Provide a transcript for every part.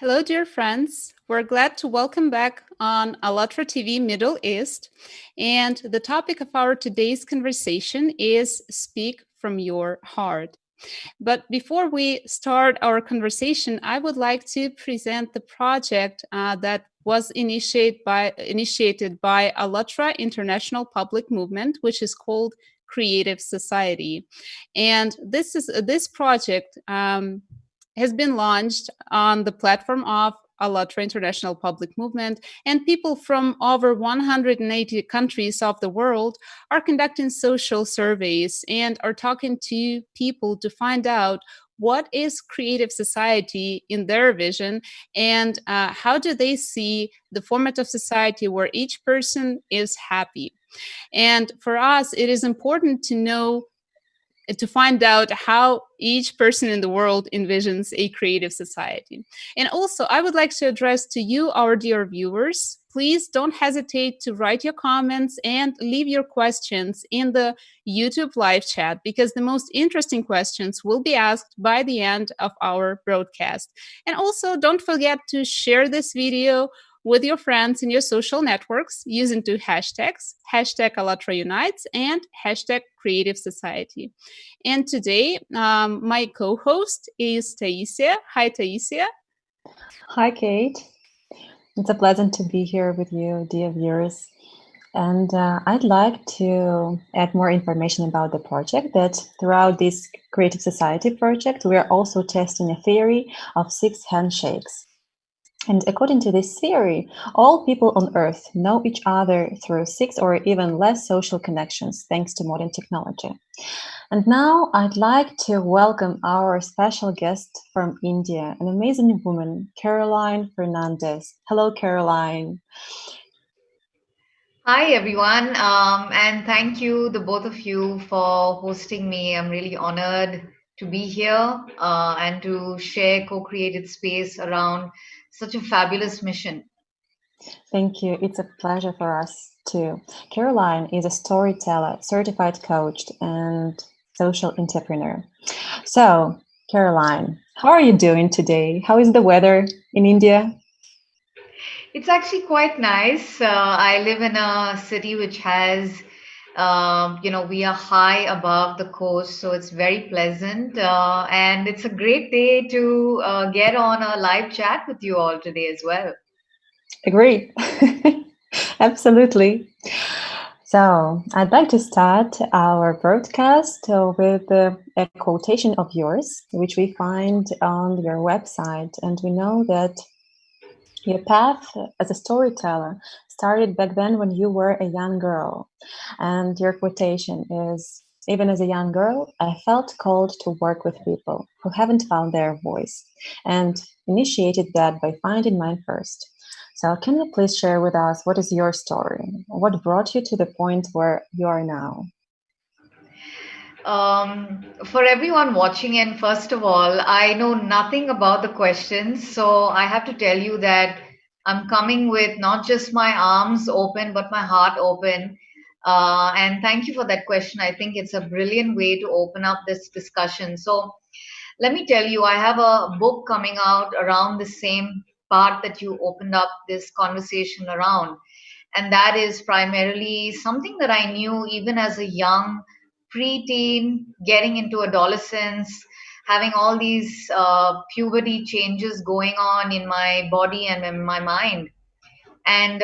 Hello, dear friends. We're glad to welcome back on Alatra TV Middle East. And the topic of our today's conversation is Speak from Your Heart. But before we start our conversation, I would like to present the project that was initiated by Alatra International Public Movement, which is called Creative Society. And this project has been launched on the platform of Alatra International Public Movement, and people from over 180 countries of the world are conducting social surveys and are talking to people to find out what is creative society in their vision and how do they see the format of society where each person is happy. And for us, it is important to know to find out how each person in the world envisions a creative society. And also, I would like to address to you, our dear viewers, please don't hesitate to write your comments and leave your questions in the YouTube live chat because the most interesting questions will be asked by the end of our broadcast. And also, don't forget to share this video with your friends in your social networks using two hashtags, hashtag Alatra Unites and hashtag Creative Society. And today, my co host is Taisia. Hi, Taisia. Hi, Kate. It's a pleasant to be here with you, dear viewers. And I'd like to add more information about the project that throughout this Creative Society project, we are also testing a theory of 6 handshakes. And according to this theory, all people on Earth know each other through 6 or even less social connections thanks to modern technology. And now I'd like to welcome our special guest from India, an amazing woman, Caroline Fernandes. Hello, Caroline. Hi, everyone, and thank you, the both of you, for hosting me. I'm really honored to be here and to share co-created space around such a fabulous mission. Thank you. It's a pleasure for us too. Caroline is a storyteller, certified coach, and social entrepreneur. So, Caroline, how are you doing today? How is the weather in India? It's actually quite nice. I live in a city which has, we are high above the coast, so it's very pleasant. And it's a great day to get on a live chat with you all today as well. Agreed. Absolutely. So, I'd like to start our broadcast with a quotation of yours, which we find on your website. And we know that your path as a storyteller started back then when you were a young girl. And your quotation is, even as a young girl, I felt called to work with people who haven't found their voice and initiated that by finding mine first. So, can you please share with us what is your story? What brought you to the point where you are now? For everyone watching in, first of all, I know nothing about the questions, so I have to tell you that I'm coming with not just my arms open, but my heart open. And thank you for that question. I think it's a brilliant way to open up this discussion. So let me tell you, I have a book coming out around the same part that you opened up this conversation around. And that is primarily something that I knew even as a young preteen, getting into adolescence, having all these puberty changes going on in my body and in my mind. And,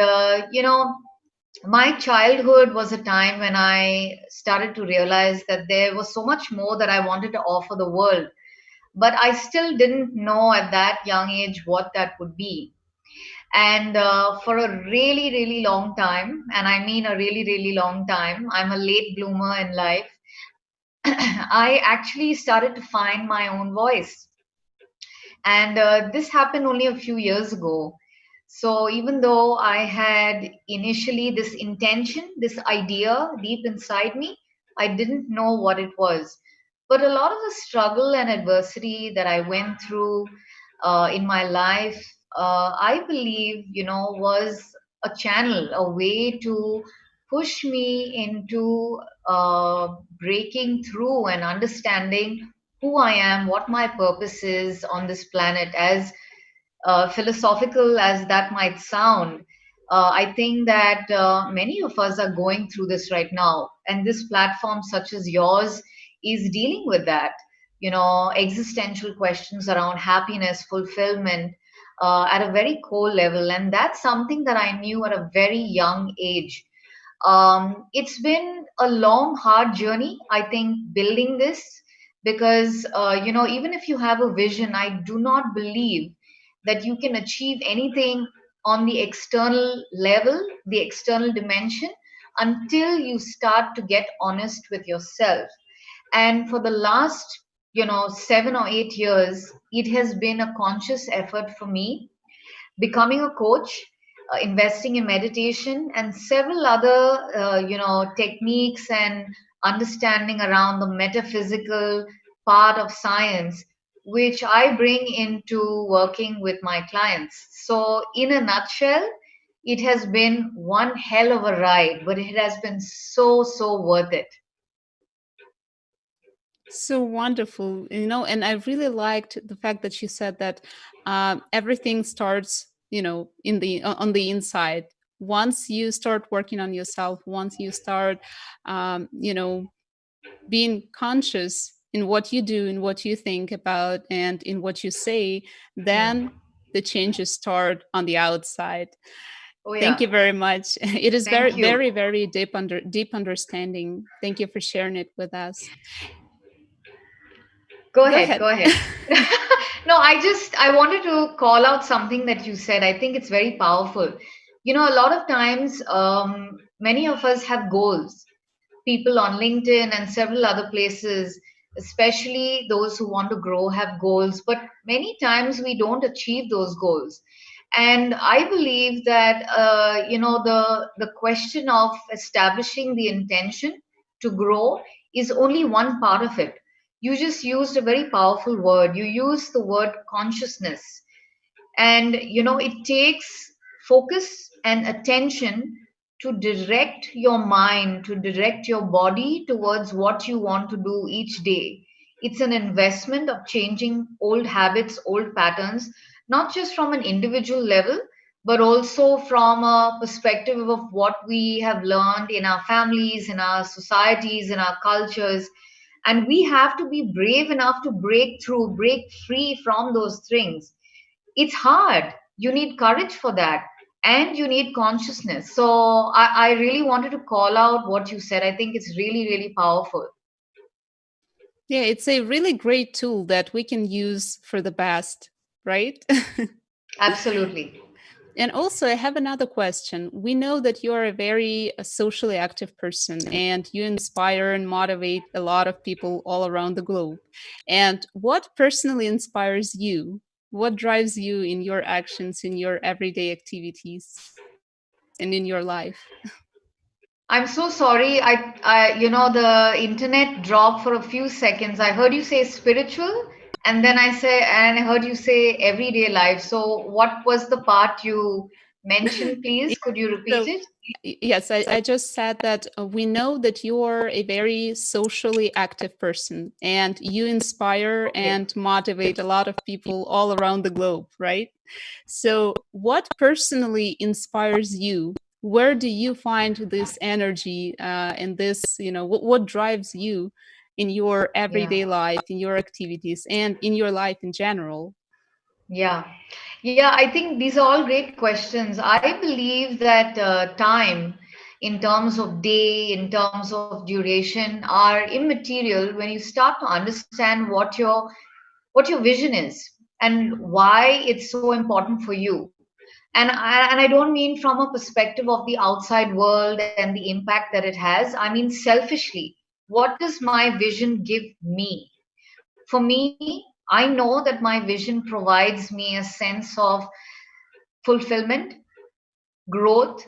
my childhood was a time when I started to realize that there was so much more that I wanted to offer the world. But I still didn't know at that young age what that would be. And for a really, really long time, and I mean a really, really long time, I'm a late bloomer in life. I actually started to find my own voice. And this happened only a few years ago. So even though I had initially this intention, this idea deep inside me, I didn't know what it was. But a lot of the struggle and adversity that I went through in my life, I believe, was a channel, a way to push me into breaking through and understanding who I am, what my purpose is on this planet, as philosophical as that might sound, I think that many of us are going through this right now. And this platform, such as yours, is dealing with that. Existential questions around happiness, fulfillment, at a very core level. And that's something that I knew at a very young age. It's been a long, hard journey, I think, building this because, even if you have a vision, I do not believe that you can achieve anything on the external level, the external dimension, until you start to get honest with yourself. And for the last, 7 or 8 years, it has been a conscious effort for me becoming a coach, investing in meditation, and several other, techniques and understanding around the metaphysical part of science, which I bring into working with my clients. So, in a nutshell, it has been one hell of a ride, but it has been so, so worth it. So wonderful, and I really liked the fact that you said that everything starts, on the inside. Once you start working on yourself, once you start, being conscious in what you do, in what you think about, and in what you say, then Hmm. the changes start on the outside. Oh, Thank yeah. you very much. It is very, Thank you. very, very deep understanding. Thank you for sharing it with us. Go Go ahead, ahead. go ahead. No, I wanted to call out something that you said. I think it's very powerful. A lot of times, many of us have goals. People on LinkedIn and several other places, especially those who want to grow, have goals, but many times we don't achieve those goals. And I believe that the question of establishing the intention to grow is only one part of it. You just used a very powerful word. You used the word consciousness. And it takes focus and attention to direct your mind, to direct your body towards what you want to do each day. It's an investment of changing old habits, old patterns, not just from an individual level, but also from a perspective of what we have learned in our families, in our societies, in our cultures. And we have to be brave enough to break through, break free from those things. It's hard. You need courage for that. And you need consciousness. So I really wanted to call out what you said. I think it's really, really powerful. Yeah, it's a really great tool that we can use for the best, right? Absolutely. And also, I have another question. We know that you are a very socially active person and you inspire and motivate a lot of people all around the globe. And what personally inspires you? What drives you in your actions, in your everyday activities, and in your life? I'm so sorry. The internet dropped for a few seconds. I heard you say spiritual, and then I heard you say everyday life. So, what was the part you mentioned, Yeah, please? Could you repeat so, it? yes, I just said that we know that you are a very socially active person and you inspire Okay. and motivate a lot of people all around the globe, right? So, what personally inspires you? Where do you find this energy and this, what drives you in your Yeah. everyday life, in your activities, and in your life in general? Yeah. Yeah, I think these are all great questions. I believe that time, in terms of day, in terms of duration, are immaterial when you start to understand what your vision is and why it's so important for you. And I don't mean from a perspective of the outside world and the impact that it has. I mean selfishly. What does my vision give me? For me, I know that my vision provides me a sense of fulfillment, growth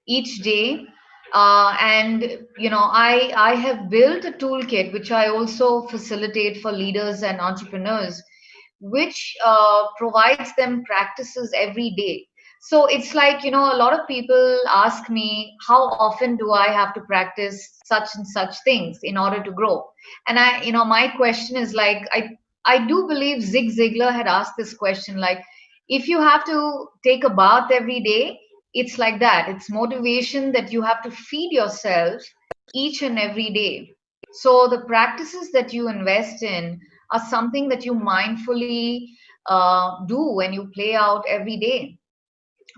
each day. And I have built a toolkit which I also facilitate for leaders and entrepreneurs, which provides them practices every day. So it's like, a lot of people ask me, how often do I have to practice such and such things in order to grow? And my question is like, I do believe Zig Ziglar had asked this question, like, If you have to take a bath every day, it's like that. It's motivation that you have to feed yourself each and every day. So the practices that you invest in are something that you mindfully do when you play out every day.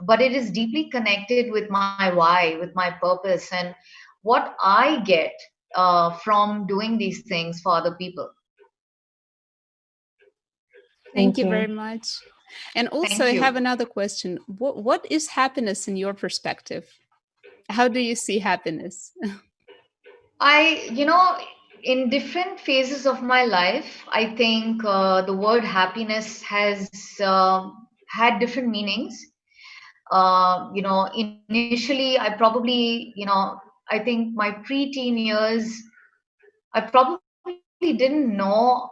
But it is deeply connected with my why, with my purpose, and what I get from doing these things for other people. Thank Thank you very you. much. And also, Thank I have you. another question. What is happiness in your perspective? How do you see happiness? In different phases of my life, I think the word happiness has had different meanings. Initially, I think my pre-teen years, I probably didn't know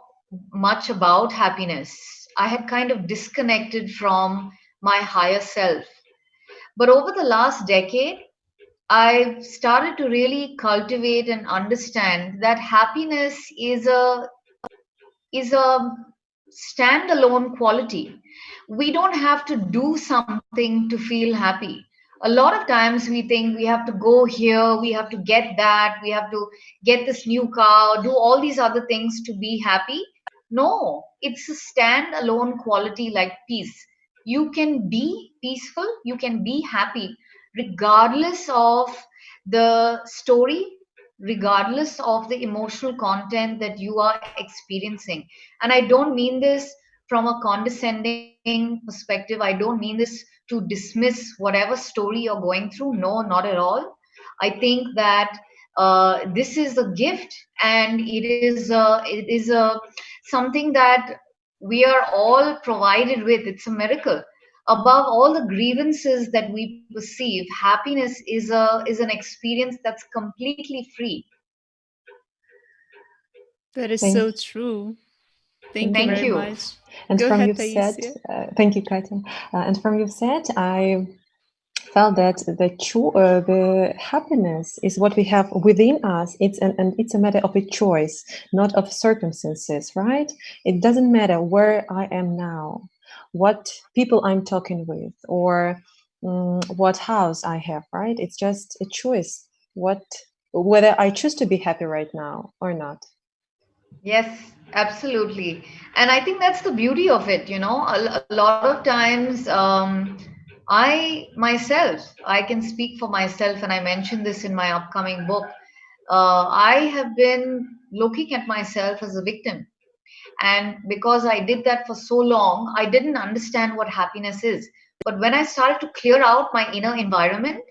much about happiness. I had kind of disconnected from my higher self. But over the last decade, I've started to really cultivate and understand that happiness is a standalone quality. We don't have to do something to feel happy. A lot of times we think we have to go here, we have to get that, we have to get this new car, do all these other things to be happy. No, it's a standalone quality like peace. You can be peaceful, you can be happy, regardless of the story, regardless of the emotional content that you are experiencing. And I don't mean this from a condescending perspective. I don't mean this to dismiss whatever story you're going through. No, not at all. I think that this is a gift, and it is a something that we are all provided with. It's a miracle. Above all the grievances that we perceive, happiness is an experience that's completely free. That is Thank, so true. Thank thank you you. Thank very you. much. And Go from ahead, you've said, Taisia. thank you, Katya. And from you've said, I felt that the happiness is what we have within us. And it's a matter of a choice, not of circumstances, right? It doesn't matter where I am now, what people I'm talking with, or what house I have, right? It's just a choice. Whether I choose to be happy right now or not. Yes, absolutely. And I think that's the beauty of it, you know. A lot of times, I can speak for myself, and I mentioned this in my upcoming book. I have been looking at myself as a victim. And because I did that for so long, I didn't understand what happiness is. But when I started to clear out my inner environment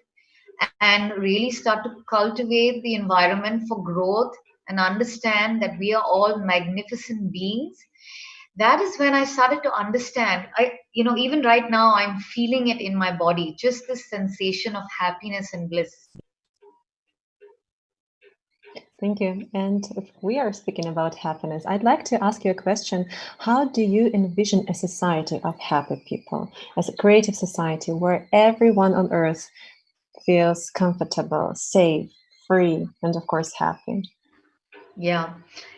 and really start to cultivate the environment for growth and understand that we are all magnificent beings, that is when I started to understand. Even right now, I'm feeling it in my body, just this sensation of happiness and bliss. Thank you. And if we are speaking about happiness, I'd like to ask you a question. How do you envision a society of happy people, as a creative society where everyone on earth feels comfortable, safe, free, and of course happy? Yeah,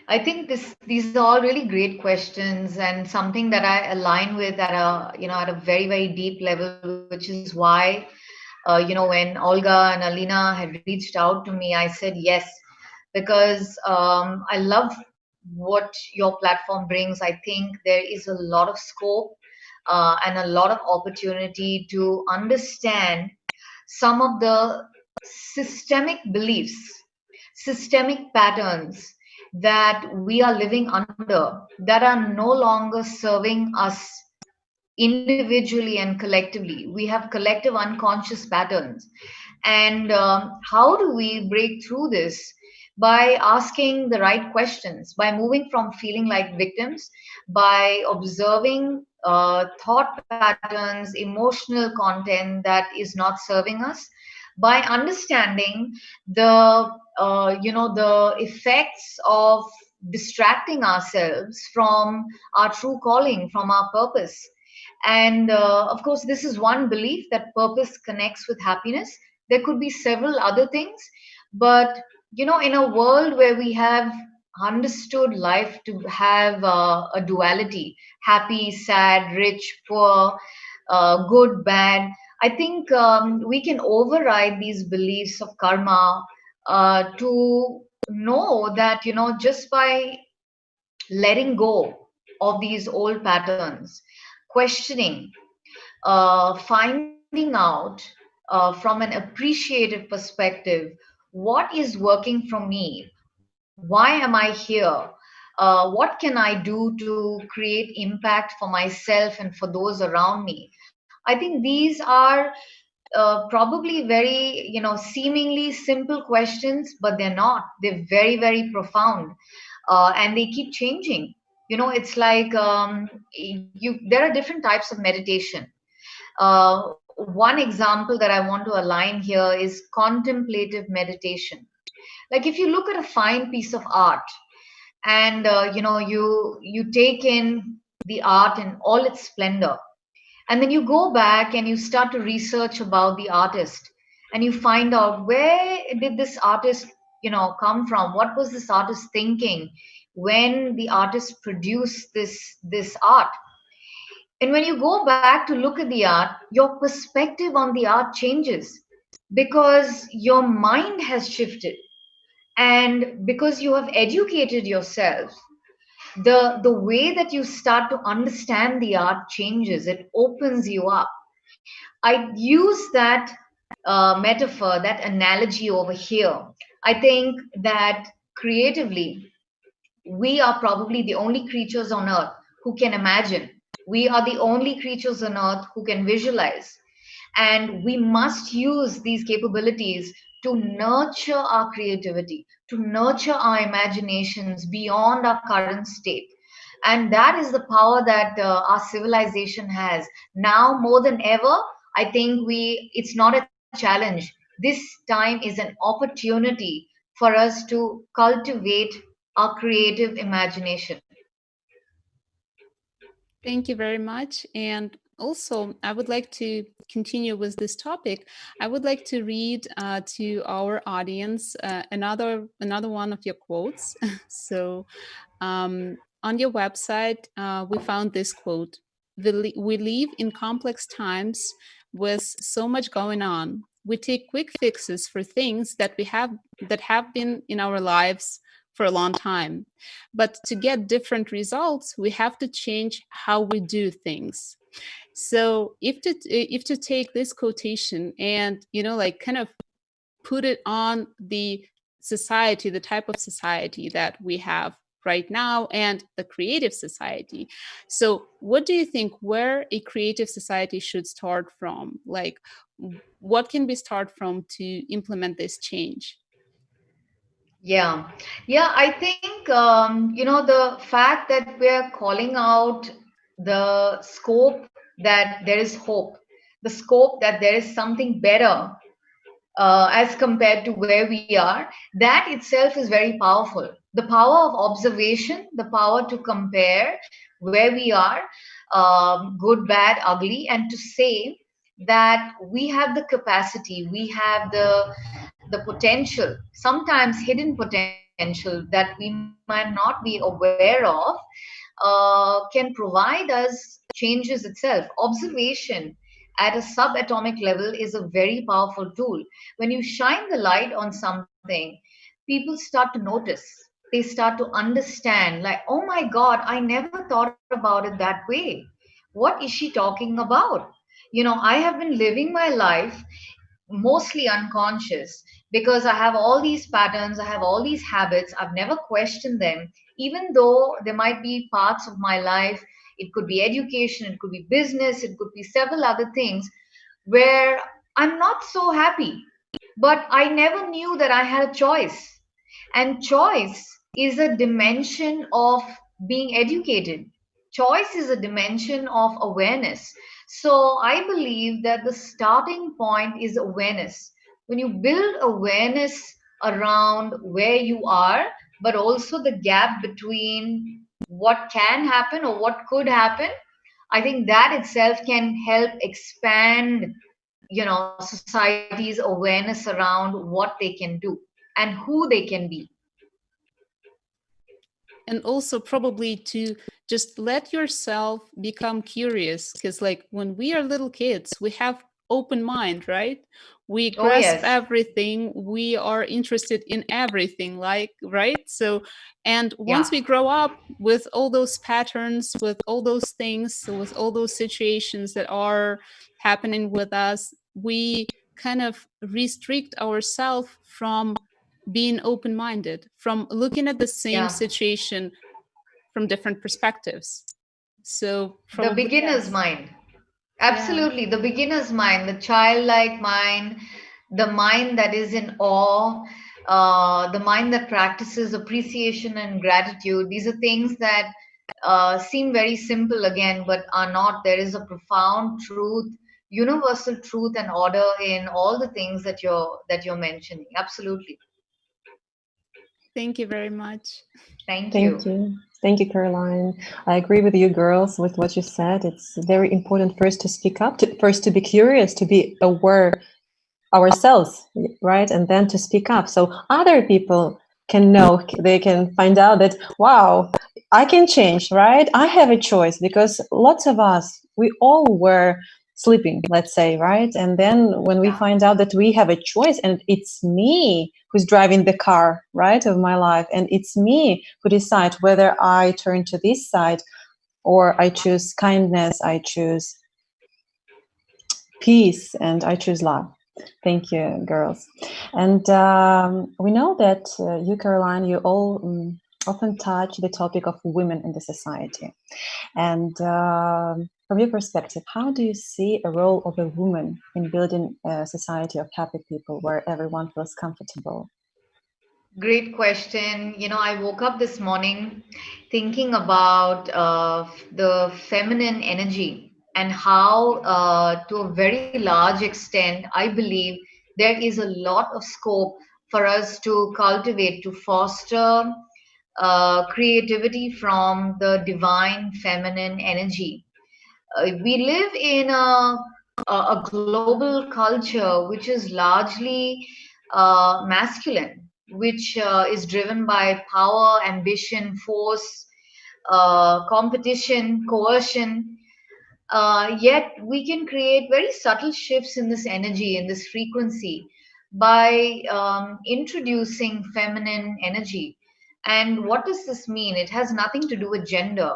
I think these are all really great questions, and something that I align with at a very very deep level, which is why when Olga and Alina had reached out to me, I said yes, because I love what your platform brings. I think there is a lot of scope and a lot of opportunity to understand some of the systemic beliefs, systemic patterns that we are living under that are no longer serving us individually and collectively. We have collective unconscious patterns. And how do we break through this? By asking the right questions, by moving from feeling like victims, by observing thought patterns, emotional content that is not serving us, by understanding the effects of distracting ourselves from our true calling, from our purpose. And of course, this is one belief that purpose connects with happiness. There could be several other things, but in a world where we have understood life to have a duality: happy, sad, rich, poor, good, bad. I think we can override these beliefs of karma to know that, just by letting go of these old patterns, questioning, finding out from an appreciative perspective what is working for me, why am I here, what can I do to create impact for myself and for those around me. I think these are probably very, seemingly simple questions, but they're not. They're very, very profound, and they keep changing. It's like, there are different types of meditation. One example that I want to align here is contemplative meditation. Like, if you look at a fine piece of art, and you take in the art in all its splendor, and then you go back and you start to research about the artist, and you find out, where did this artist come from, what was this artist thinking when the artist produced this art. And when you go back to look at the art, your perspective on the art changes, because your mind has shifted, and because you have educated yourself, the way that you start to understand the art changes. It opens you up. I use that metaphor, that analogy over here. I think that creatively, we are probably the only creatures on earth who can imagine. We are the only creatures on earth who can visualize. And we must use these capabilities to nurture our creativity, to nurture our imaginations beyond our current state. And that is the power that our civilization has. Now more than ever, I think it's not a challenge. This time is an opportunity for us to cultivate our creative imagination. Thank you very much. And also, I would like to continue with this topic. I would like to read to our audience another one of your quotes. So, on your website, we found this quote: We live in complex times with so much going on. We take quick fixes for things that have been in our lives for a long time. But to get different results, we have to change how we do things. So if to take this quotation and like kind of put it on the society, the type of society that we have right now and the creative society. So what do you think, where a creative society should start from? Like, what can we start from to implement this change? Yeah, yeah, I think, the fact that we're calling out the scope, that there is hope, the scope that there is something better as compared to where we are, that itself is very powerful. The power of observation, the power to compare where we are, good, bad, ugly, and to say that we have the capacity, we have the potential, sometimes hidden potential that we might not be aware of, can provide us changes itself. Observation at a subatomic level is a very powerful tool. When you shine the light on something, people start to notice. They start to understand, like, oh my God, I never thought about it that way. What is she talking about? I have been living my life mostly unconscious, because I have all these patterns, I have all these habits, I've never questioned them, even though there might be parts of my life, it could be education, it could be business, it could be several other things where I'm not so happy. But I never knew that I had a choice. And choice is a dimension of being educated. Choice is a dimension of awareness. So I believe that the starting point is awareness. When you build awareness around where you are, but also the gap between what can happen or what could happen, I think that itself can help expand, society's awareness around what they can do and who they can be. and also probably to just let yourself become curious, because like when we are little kids we have open mind, right? We Oh, grasp yes. everything, we are interested in everything, like, right? So and once Yeah. we grow up with all those patterns, with all those things, so with all those situations that are happening with us, we kind of restrict ourselves from being open minded, from looking at the same Yeah. situation from different perspectives. So The probably beginner's yes. mind. Yeah. Absolutely. The beginner's mind, the childlike mind, the mind that is in awe, the mind that practices appreciation and gratitude. These are things that seem very simple again, but are not. There is a profound truth, universal truth and order in all the things that you're mentioning. Absolutely. Thank you very much. Thank Thank you. you. Thank you, Caroline. I agree with you, girls, with what you said. It's very important first to speak up, first to be curious, to be aware ourselves, right? And then to speak up. So other people can know, they can find out that, wow, I can change, right? I have a choice because lots of us, we all were sleeping, let's say, right? And then when we Yeah. find out that we have a choice and it's me who's driving the car, right, of my life, and it's me who decide whether I turn to this side or I choose kindness, I choose peace, and I choose love. Thank you, girls. And we know that you, Caroline, you all often touch the topic of women in the society. And from your perspective, how do you see a role of a woman in building a society of happy people where everyone feels comfortable? Great question. I woke up this morning thinking about the feminine energy and how, to a very large extent, I believe there is a lot of scope for us to cultivate, to foster creativity from the divine feminine energy. We live in a global culture which is largely masculine, which is driven by power, ambition, force, competition, coercion. Yet we can create very subtle shifts in this energy, in this frequency, by introducing feminine energy. And what does this mean? It has nothing to do with gender.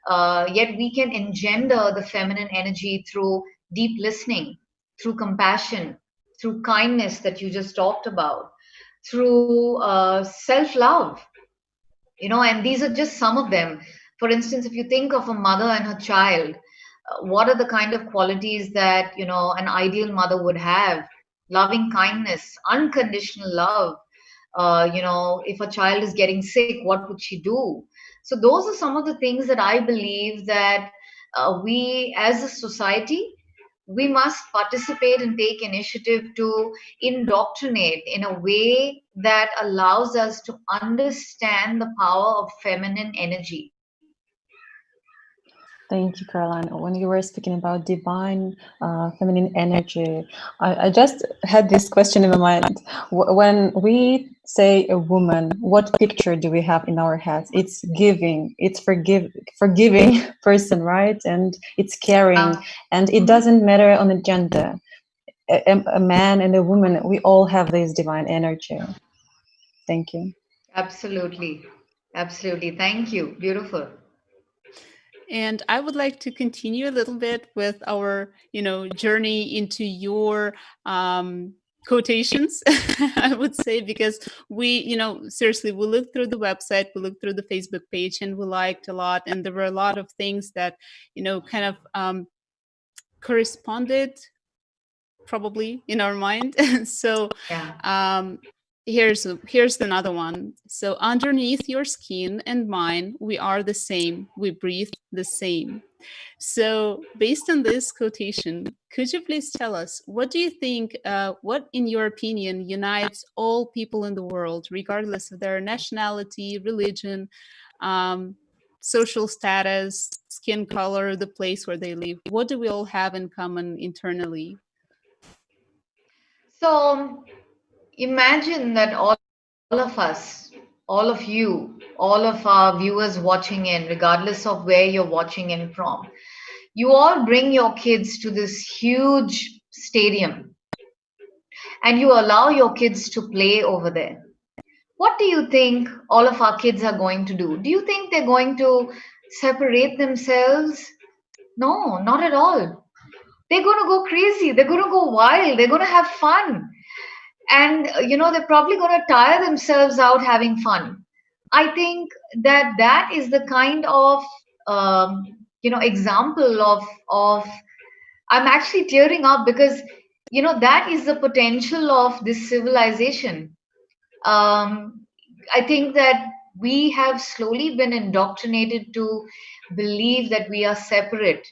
Yet we can engender the feminine energy through deep listening, through compassion, through kindness that you just talked about, through self love, and these are just some of them. For instance, if you think of a mother and her child, what are the kind of qualities that an ideal mother would have? Loving kindness, unconditional love. If a child is getting sick, what would she do? So those are some of the things that I believe that we as a society, we must participate and take initiative to indoctrinate in a way that allows us to understand the power of feminine energy. Thank you, Caroline. When you were speaking about divine feminine energy, I just had this question in my mind. When we say a woman, what picture do we have in our heads? It's giving, it's forgiving person, right? And it's caring, Yeah. and it Mhm. doesn't matter on the gender. A man and a woman, we all have this divine energy. Thank you. Absolutely. Absolutely. Thank you. Beautiful. And I would like to continue a little bit with our, journey into your quotations, I would say, because we, seriously, we looked through the website, we looked through the Facebook page, and we liked a lot. And there were a lot of things that, kind of corresponded probably in our mind. So Yeah. um, here's another one. So underneath your skin and mine, we are the same. We breathe the same. So based on this quotation, could you please tell us what do you think? What, in your opinion, unites all people in the world, regardless of their nationality, religion, um, social status, skin color, the place where they live? What do we all have in common internally? So imagine that all of us all of you, all of our viewers watching in, regardless of where you're watching in from, you all bring your kids to this huge stadium and you allow your kids to play over there. What do you think all of our kids are going to do? Do you think they're going to separate themselves? No, not at all. They're going to go crazy. They're going to go wild. They're going to have fun. And, they're probably going to tire themselves out having fun. I think that that is the kind of, example of I'm actually tearing up because, that is the potential of this civilization. um, I think that we have slowly been indoctrinated to believe that we are separate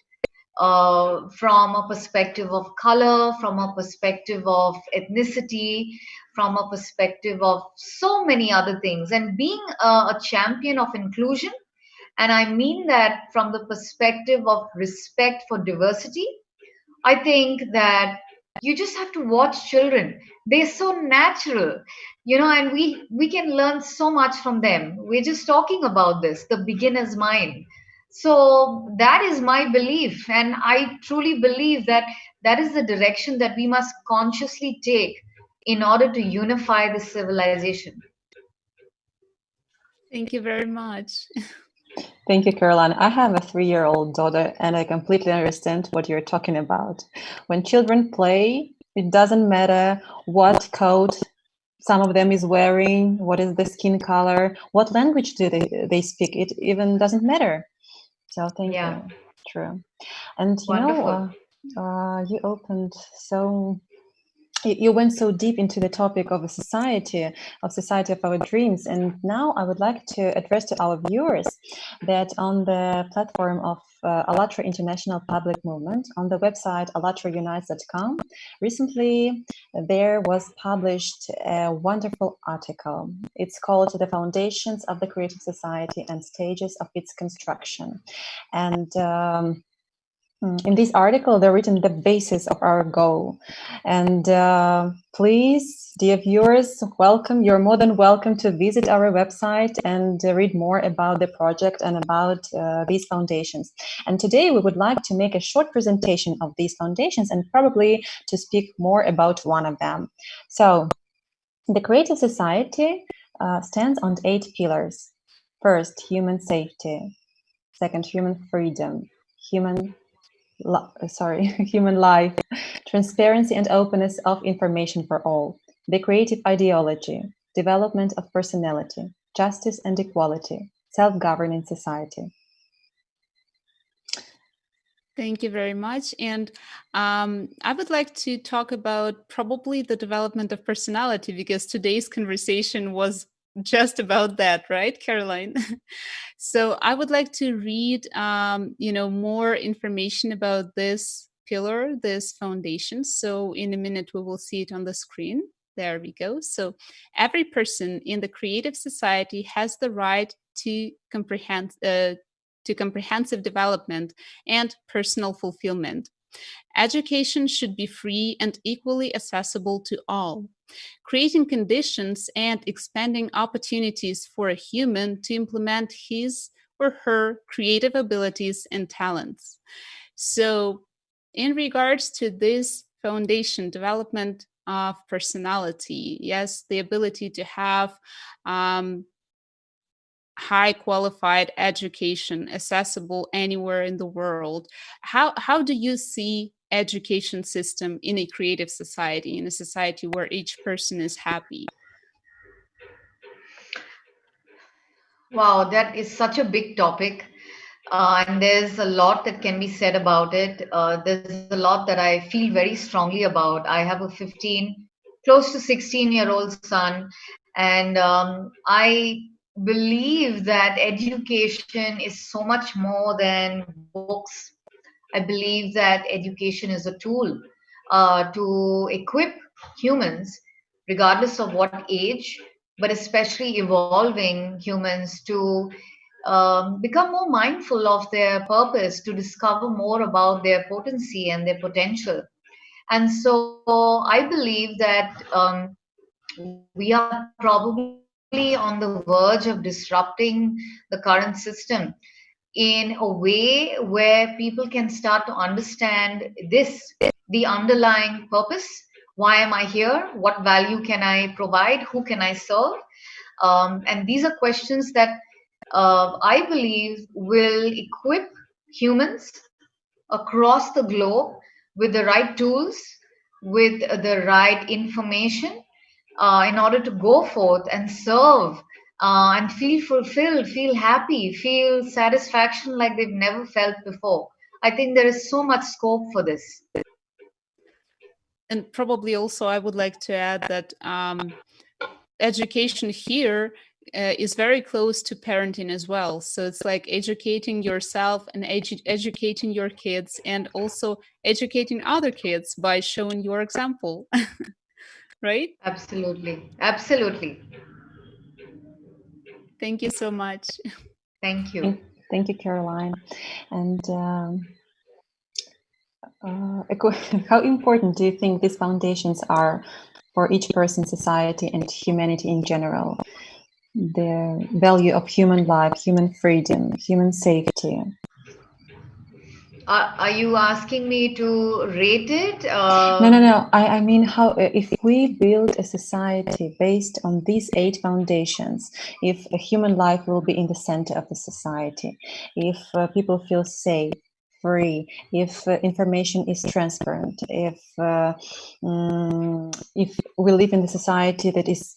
from a perspective of color, from a perspective of ethnicity, from a perspective of so many other things. And being a champion of inclusion, and I mean that from the perspective of respect for diversity, I think that you just have to watch children. They're so natural, and we can learn so much from them. We're just talking about this, the beginner's mind. So that is my belief, and I truly believe that that is the direction that we must consciously take in order to unify this civilization. Thank you very much. Thank you, Caroline. I have a 3-year-old daughter, and I completely understand what you're talking about. When children play, it doesn't matter what coat some of them is wearing, what is the skin color, what language do they speak. It even doesn't matter. So thank Yeah, you. True. And wonderful. you opened so you went so deep into the topic of a society of our dreams, and now I would like to address to our viewers that on the platform of Allatra International Public Movement, on the website allatraunites.com, recently there was published a wonderful article. It's called "The Foundations of the Creative Society and Stages of Its Construction," and in this article, they're written the basis of our goal. And please, dear viewers, welcome. You're more than welcome to visit our website and read more about the project and about these foundations. And today we would like to make a short presentation of these foundations and probably to speak more about one of them. So the Creative Society stands on 8 pillars. First, human safety. Second, human freedom. Human life, transparency and openness of information for all, the creative ideology, development of personality, justice and equality, self-governing society. Thank you very much. And I would like to talk about probably the development of personality because today's conversation was just about that, right, Caroline? So I would like to read, more information about this pillar, this foundation. So in a minute, we will see it on the screen. There we go. So every person in the creative society has the right to comprehensive development and personal fulfillment. Education should be free and equally accessible to all, creating conditions and expanding opportunities for a human to implement his or her creative abilities and talents. So, in regards to this foundation development of personality, yes, the ability to have um, high qualified education accessible anywhere in the world, how do you see education system in a creative society, in a society where each person is happy? Wow, that is such a big topic. And there's a lot that can be said about it. There's a lot that I feel very strongly about. I have a 15, close to 16-year-old son, and I believe that education is so much more than books. I believe that education is a tool to equip humans, regardless of what age, but especially evolving humans to become more mindful of their purpose, to discover more about their potency and their potential. And so I believe that we are probably the first on the verge of disrupting the current system in a way where people can start to understand this, the underlying purpose. Why am I here? What value can I provide? Who can I serve? And these are questions that I believe will equip humans across the globe with the right tools, with the right information in order to go forth and serve and feel fulfilled, feel happy, feel satisfaction like they've never felt before. I think there is so much scope for this. And probably also, I would like to add that education here is very close to parenting as well. So it's like educating yourself and educating your kids, and also educating other kids by showing your example, right? Absolutely. Absolutely. Thank you so much. Thank you. Thank you, Caroline. And how important do you think these foundations are for each person, society, and humanity in general? The value of human life, human freedom, human safety. Are you asking me to rate it? No. I mean, how if we build a society based on these 8 foundations, if a human life will be in the center of the society, if people feel safe, free, if information is transparent, if we live in the society that is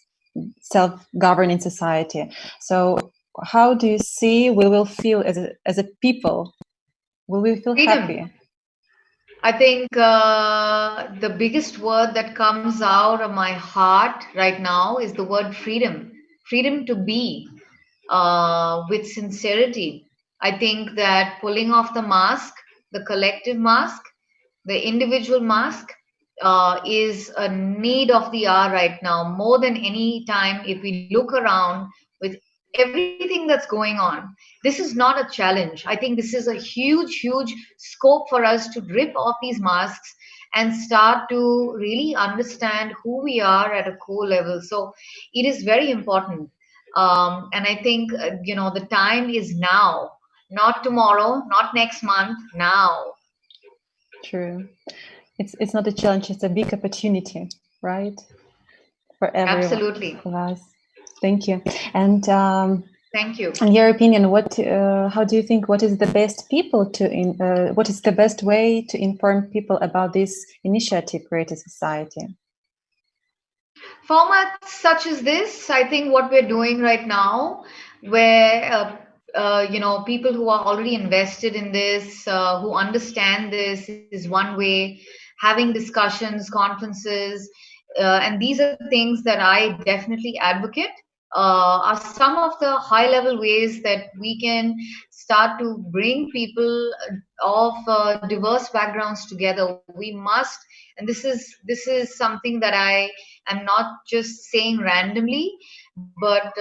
self-governing society, so how do you see we will feel as a people? Will we feel Freedom. happy? I think the biggest word that comes out of my heart right now is the word freedom. Freedom to be with sincerity. I think that pulling off the mask, the collective mask, the individual mask, is a need of the hour right now, more than any time. If we look around with everything that's going on, this is not a challenge. I think this is a huge scope for us to rip off these masks and start to really understand who we are at a core level. So it is very important. And I think, the time is now, not tomorrow, not next month, now. True. It's not a challenge, it's a big opportunity, right? For everyone Absolutely. of us. Thank you. And Thank you. in your opinion, how do you think, what is the best what is the best way to inform people about this initiative, Create a Society? Formats such as this, I think what we're doing right now, where people who are already invested in this, who understand this, is one way. Having discussions, conferences, and these are things that I definitely advocate. Are some of the high level ways that we can start to bring people of diverse backgrounds together. We must, and this is something that I am not just saying randomly, but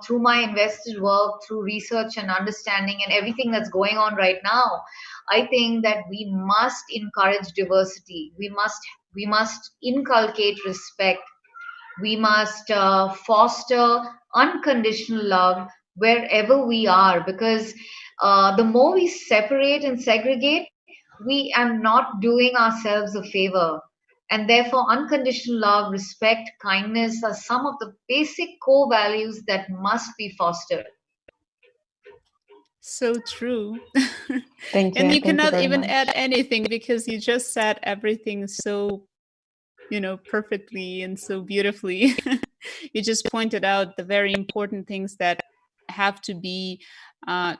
through my invested work, through research and understanding, and everything that's going on right now, I think that we must encourage diversity. We must inculcate respect. We must foster unconditional love wherever we are, because the more we separate and segregate, we are not doing ourselves a favor. And therefore, unconditional love, respect, kindness are some of the basic core values that must be fostered. So true. Thank And you. you Thank you cannot very even much. add anything because you just said everything so, perfectly and so beautifully. You just pointed out the very important things that have to be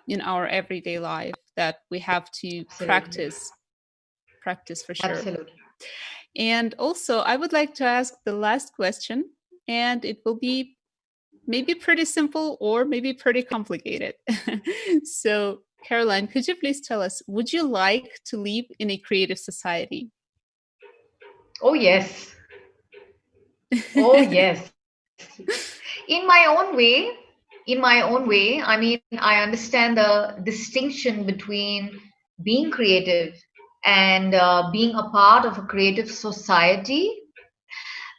in our everyday life, that we have to Absolutely. practice for sure. Absolutely. And also, I would like to ask the last question, and it will be maybe pretty simple or maybe pretty complicated. So, Caroline, could you please tell us, would you like to live in a creative society? Oh, yes. Oh, yes. In my own way, I mean, I understand the distinction between being creative and being a part of a creative society.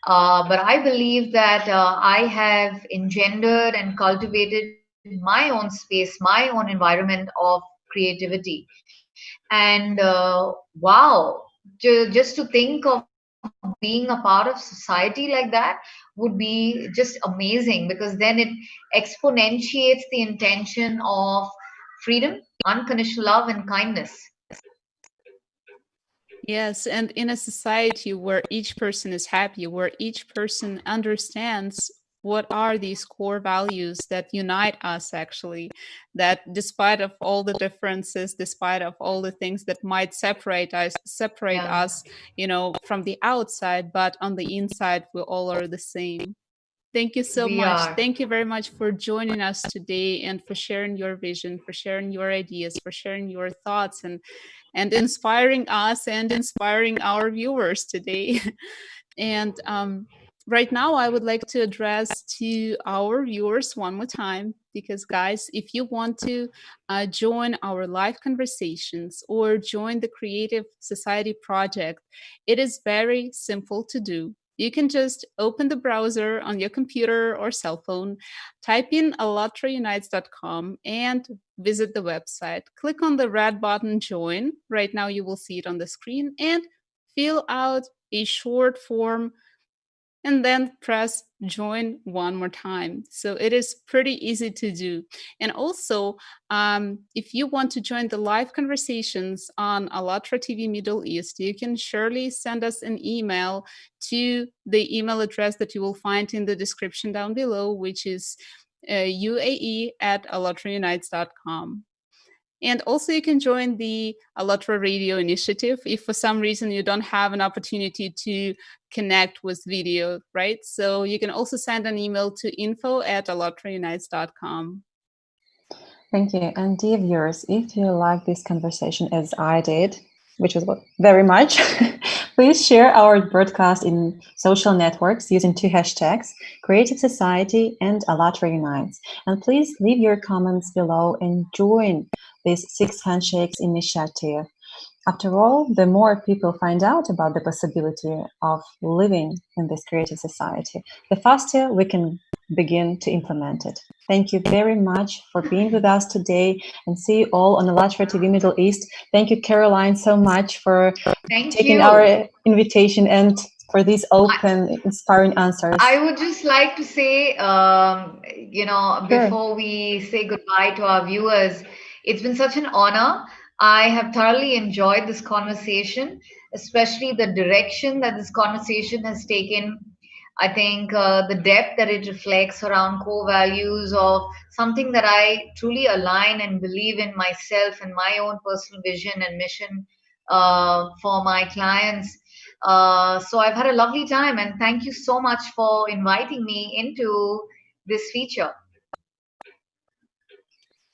But I believe that I have engendered and cultivated my own space, my own environment of creativity. And wow, just to think of being a part of society like that would be just amazing, because then it exponentiates the intention of freedom, unconditional love, and kindness. Yes, and in a society where each person is happy, where each person understands what are these core values that unite us actually, that despite of all the differences, despite of all the things that might separate Yeah, us, from the outside, but on the inside we all are the same. Thank you so we much. are. Thank you very much for joining us today and for sharing your vision, for sharing your ideas, for sharing your thoughts and inspiring us and inspiring our viewers today. And right now, I would like to address to our viewers one more time because, guys, if you want to join our live conversations or join the Creative Society project, it is very simple to do. You can just open the browser on your computer or cell phone, type in allatraunites.com, and visit the website. Click on the red button join. Right now, you will see it on the screen and fill out a short form and then press join one more time. So it is pretty easy to do. And also, if you want to join the live conversations on Alatra TV Middle East, you can surely send us an email to the email address that you will find in the description down below, which is uae@alatraunites.com. And also, you can join the Alatra Radio Initiative if for some reason you don't have an opportunity to connect with video, right? So you can also send an email to info@alatraunites.com. Thank you. And dear viewers, if you like this conversation as I did, which was very much, please share our broadcast in social networks using two hashtags, Creative Society and Alatra Unites. And please leave your comments below and join this Six Handshakes initiative. After all, the more people find out about the possibility of living in this creative society, the faster we can begin to implement it. Thank you very much for being with us today, and see you all on Alatra TV Middle East. Thank you, Caroline, so much for Thank taking you. our invitation and for these open, inspiring answers. I would just like to say, Sure. before we say goodbye to our viewers, it's been such an honor. I have thoroughly enjoyed this conversation, especially the direction that this conversation has taken. I think the depth that it reflects around core values of something that I truly align and believe in myself and my own personal vision and mission for my clients. So I've had a lovely time, and thank you so much for inviting me into this feature.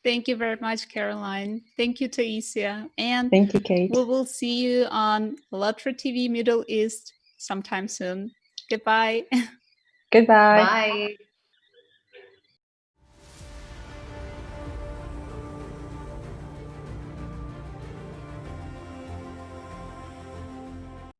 Thank you very much, Caroline. Thank you, Taisia. And Thank you, Kate. we will see you on Alatra TV Middle East sometime soon. Goodbye. Goodbye. Bye.